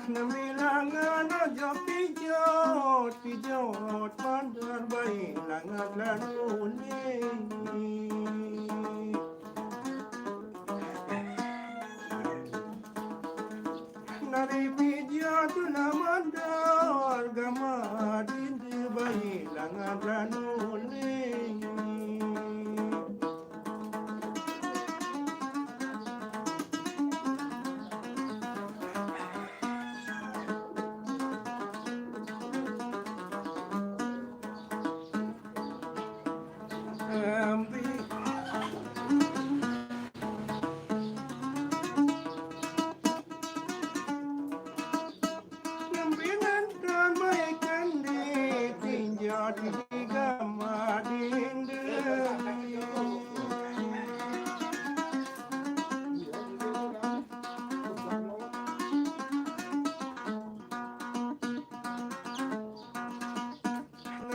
Namilangan aja pijot pandar bayi langat lanune. Nari pijot namandar gamadin bayi langat lanune. Pimpinan kebaikan ditinjau di gamadin.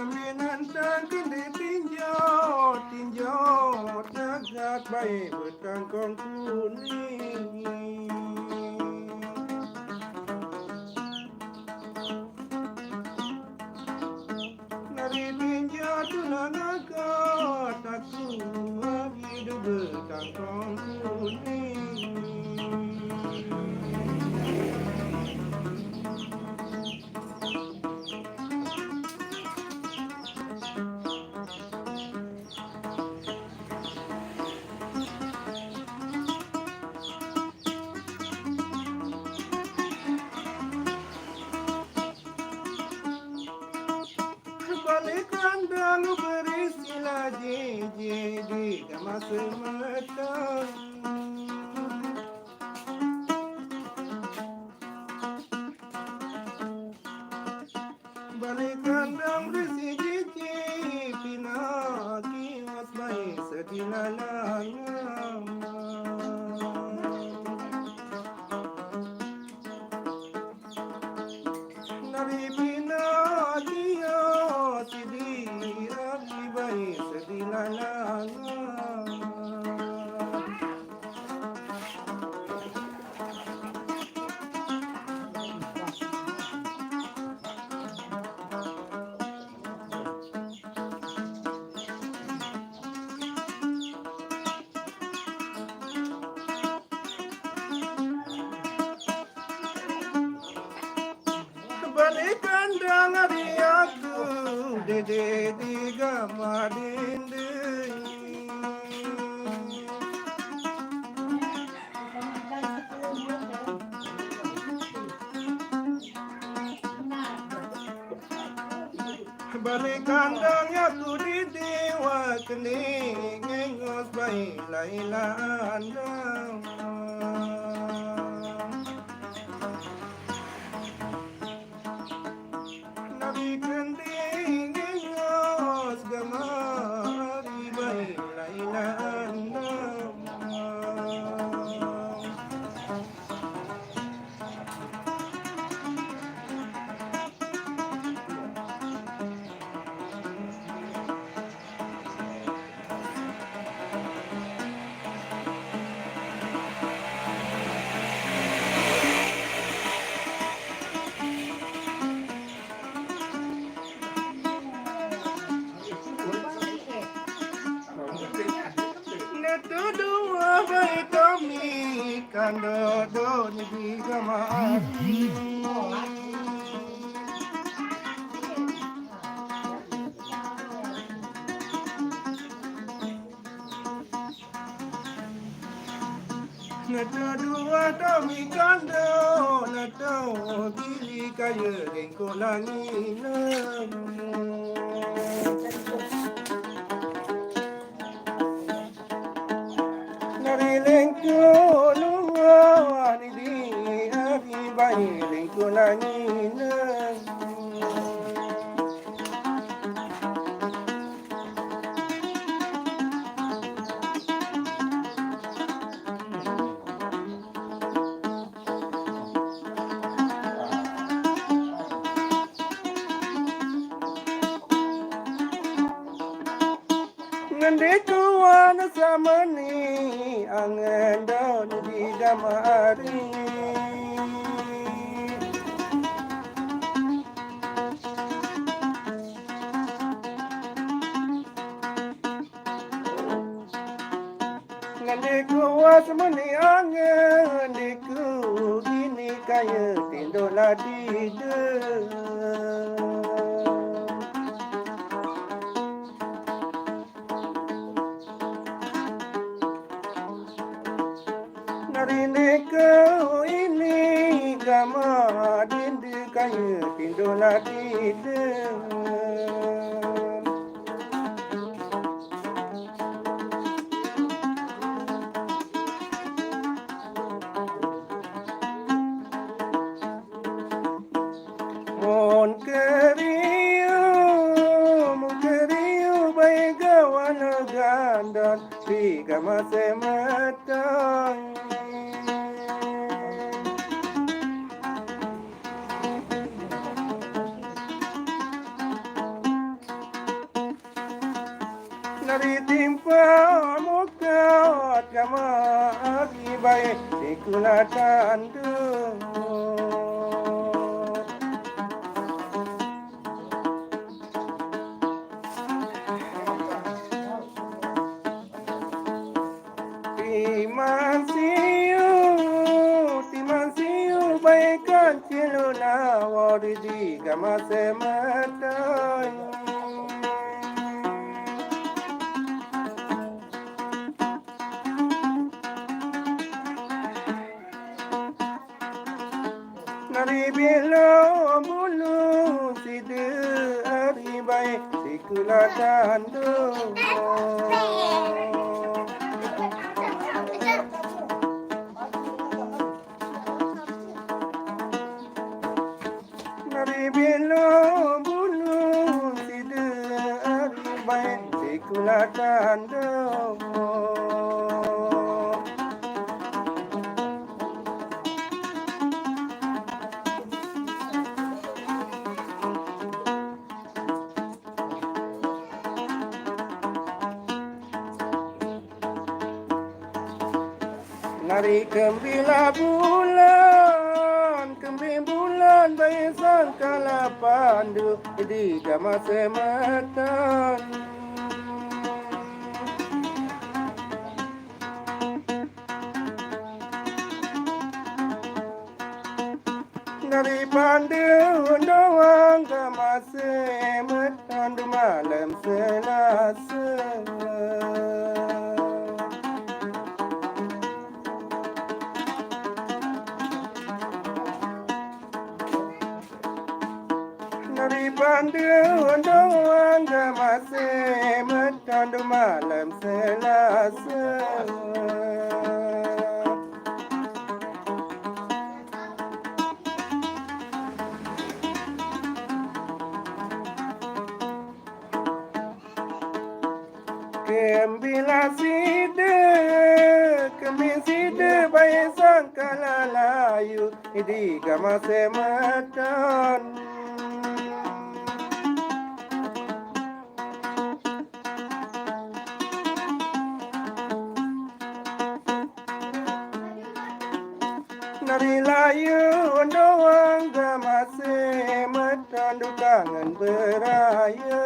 Minantang kini tinjau tegak baik berkangkong kuning. Nari tinjau tunanaga takku hidup berkangkong kuning. Balikan dalu berisilah jeje di kamar semata. Balikan dalu berisi jeje pina kiwas baik sedilalang. Nari pina dia sidi abdi baik sedilalang. Balikan dari aku dede di gamadin. Balikan dari aku di dewa kening ngos bayi lailan. Nabi kending ngos gamari bayi lailan. Neto dua bayi kami kando doni di gamari. Neto dua kami kando neto gili kaya dengko langit. Narilengko nungan di abi bayi lengko langit. Ngende tuan samani angen daun di gamari. Ngandiku wasmani angin diku ini kaya tindola dide. Narineka ini gama dinde kaya tindola dide. Mon keriu baik kawan gandan tiga masa matang. Nari timpa muka kama akibai dikulatan tu. Timansiu baikan ciluna waridi kama sematan. Nari bilo bulu sida aribai dikulatan tu. Nari bilo bulu sida aribai dikulatan tu. Nari kembila bulan bayi sangkala pandu di gama sematan. Nari pandu doang gama sematan di malam Selasa. Nari pandu doang gama sematan di malam Selasa. Kembila bayi sangkala layu di gama sematan. Nari layu doang gama sematan du kangen beraya.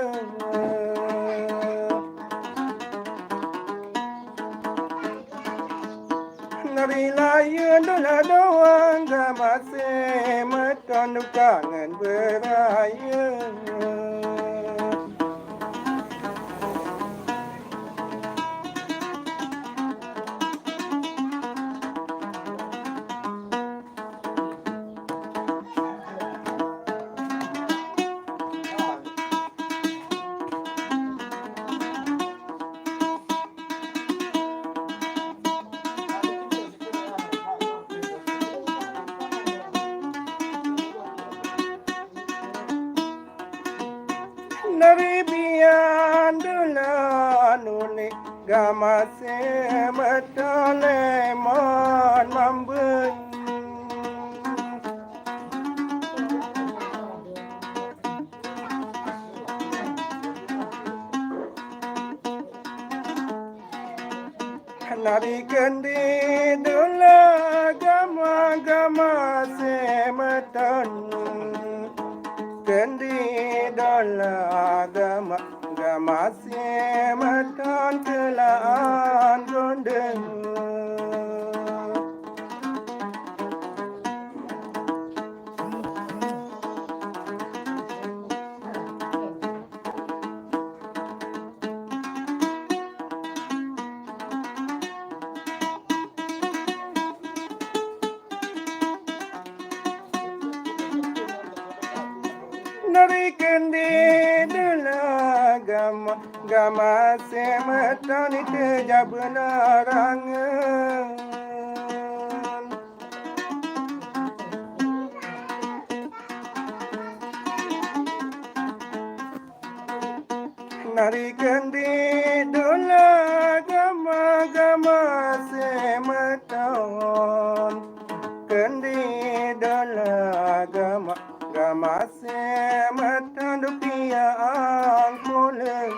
Nari layu doang gama sematan du kangen beraya. Nari bian dulanune gama sematale mon mambun. Nari kendi dula gama sematan. Kendi dula gama sematan kelaan gondeng. Nari kendi dula gama gama sematani teja benarangan. Nari kendi dula gama gama sematon kendi dula gama gama sematon dunia angkulen.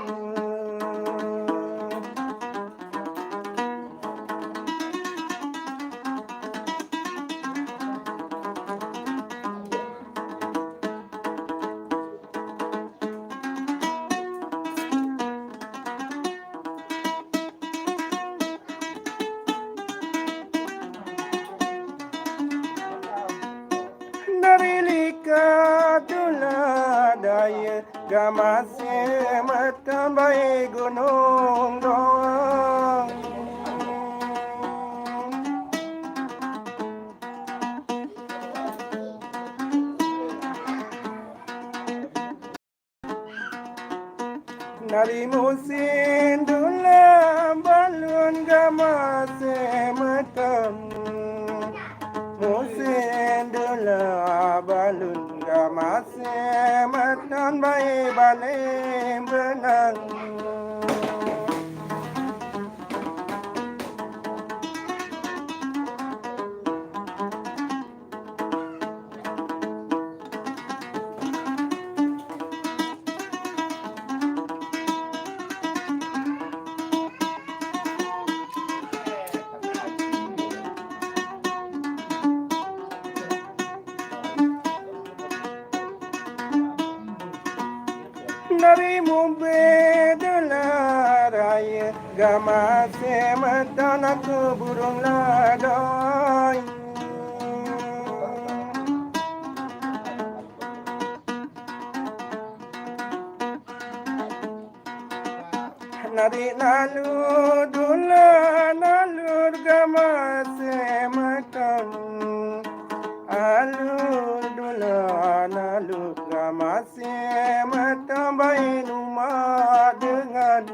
Narilika dula daya gama sematan baik gunung doang. Nari musim dula balun gama sematan. Musim dula balun gama sematan baik balik benang. Nari mumbe dula raya gama sematan aku burung ladai. Nari nalu dula nalur gama sematan. Alur dula nalur gama sematan baik rumah dengan.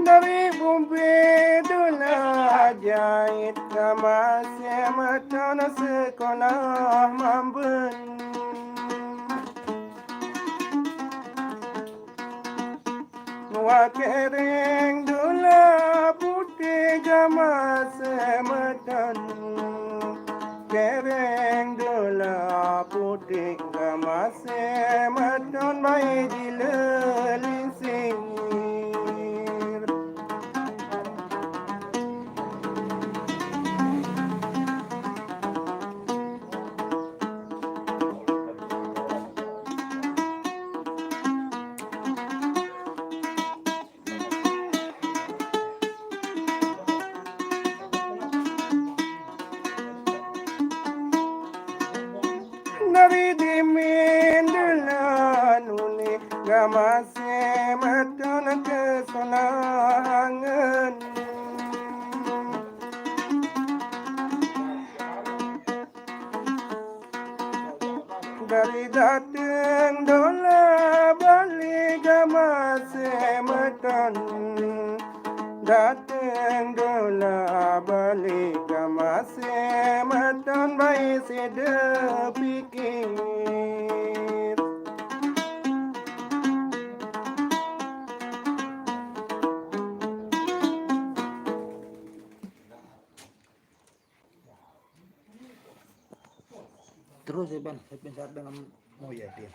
Dari bumbe dula jahit gama sematan sekolah mamben. Wakereng dula putih gama sematan. Kereng dula putih gama sematan baik dilelinsing. Nari dimin dula nuni gama sematan kesenangan. Dari datang dula balik gama sematan. Datang dula balik gama sematan baik sedep pikir. Terus ya Ben, saya pensar dengan moya dia.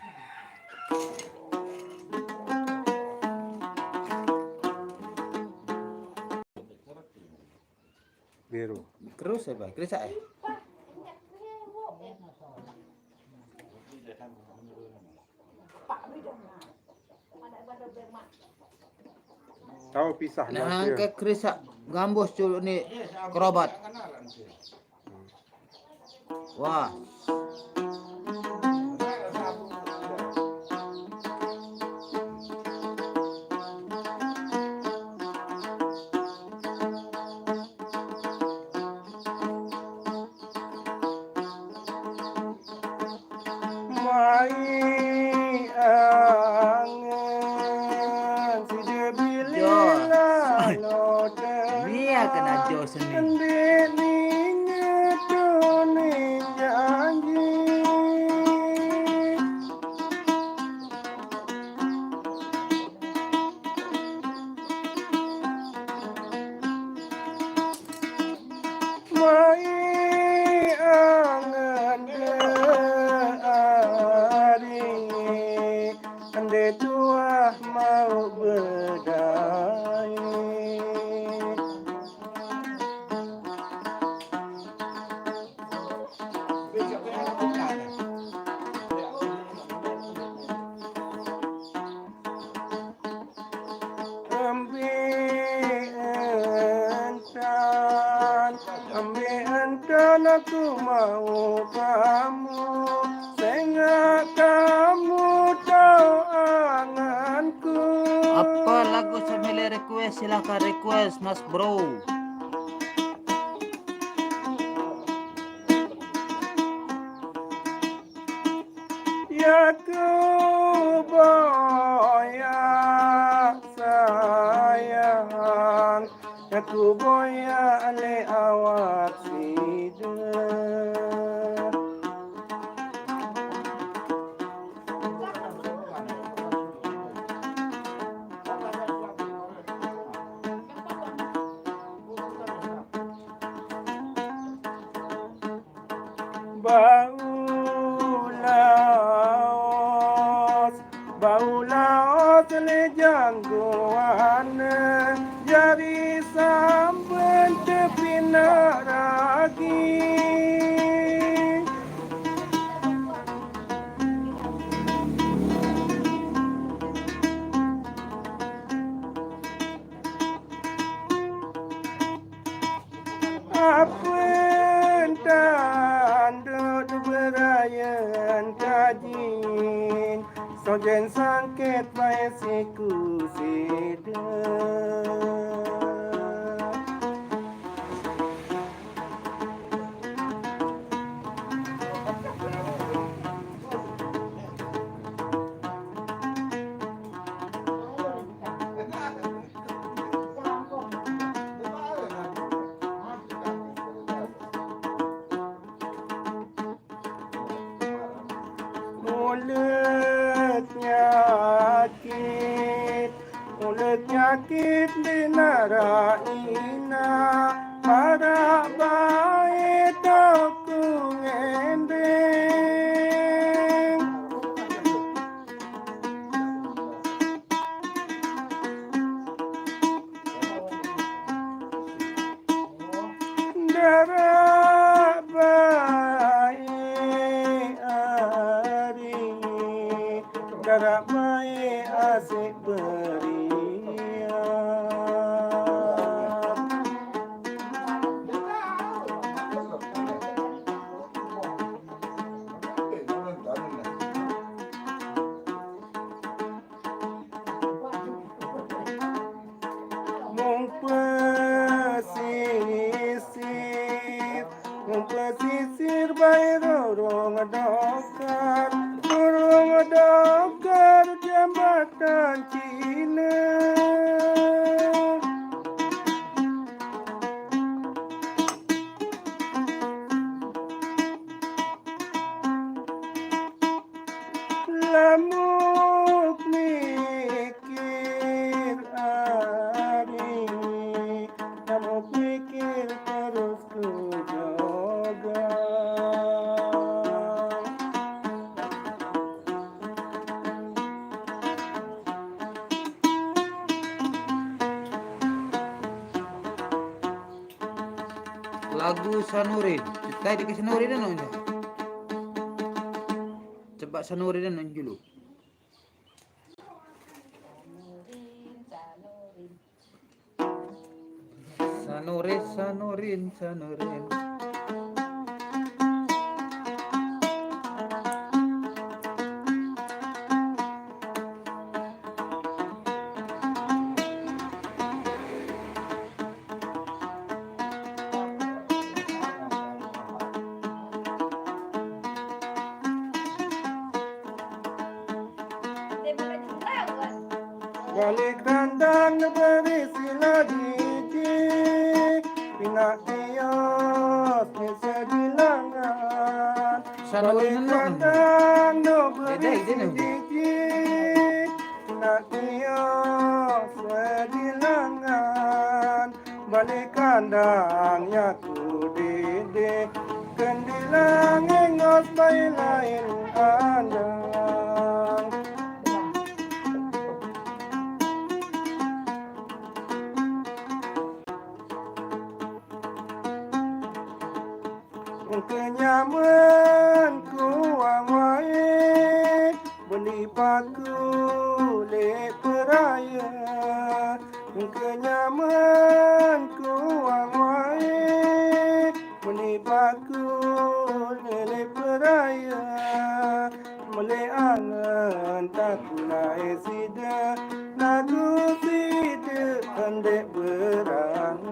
Biru. Terus ya Ben, terus saya. Tahu pisah Nah, nasi. ke Krisa gambus tu ni kerobat. Wah. Mai angen si Jos. jebilila lo Biar kena jos ni. Kendininya tuni janji Mai angen deari Ande tua mau berdaya Ambil entan aku mau kamu Sehingga kamu tahu anganku Apa lagu sambil request silakan request Mas Bro. Ya ku boya sayang Ya ku boya ale awak sider Bau laos le jangguan Jari sampen tepi naragi Apentandut berayan kajin Sojen sangket bae siku sidar Mulut nyakit di naraina Para baik aku ngendeng Darah baik hari Darah baik asik beriak Pesisir bayi dorong dokar jambatan Cina Lamuk mikir hari Lamuk mikir terus ku jaga Lagu Sanurin. Tadi ke Sanurin dan nonton. Cepat Sanurin dan nonton dulu. Sanurin, sanurin, sanurin. Balik dandang berisi lagi Pinak kios sedilangan Sanurin Balik na dandang Day, berisi Pinak kios sedilangan Balik kandang ya ku didik Kendilang engos bayi lain andang Kenyaman ku awai Benipaku le peraya Kenyaman ku awai Benipaku le peraya Mele angan tak naik sida Lagu sida pendek berangan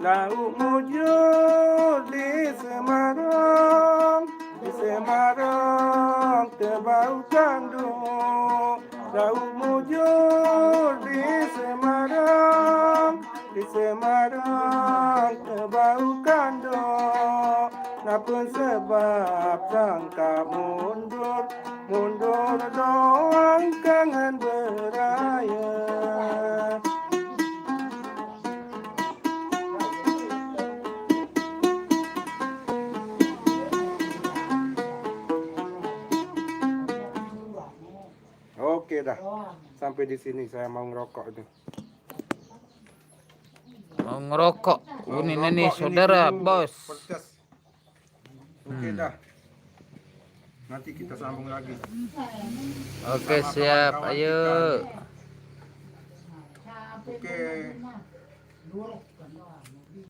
Lauk mujur di Semarang terbau kandung. Lauk mujur di Semarang terbau kandung. Napa sebab sangka mundur doang kangen beraya. Oke dah. Sampai di sini saya mau ngerokok itu. Mau ngerokok. Ini nih Ngerokok saudara, dulu. bos. Pedas. Oke dah. Nanti kita sambung lagi. Oke, Sama siap. kawan-kawan Ayo. kita. Oke.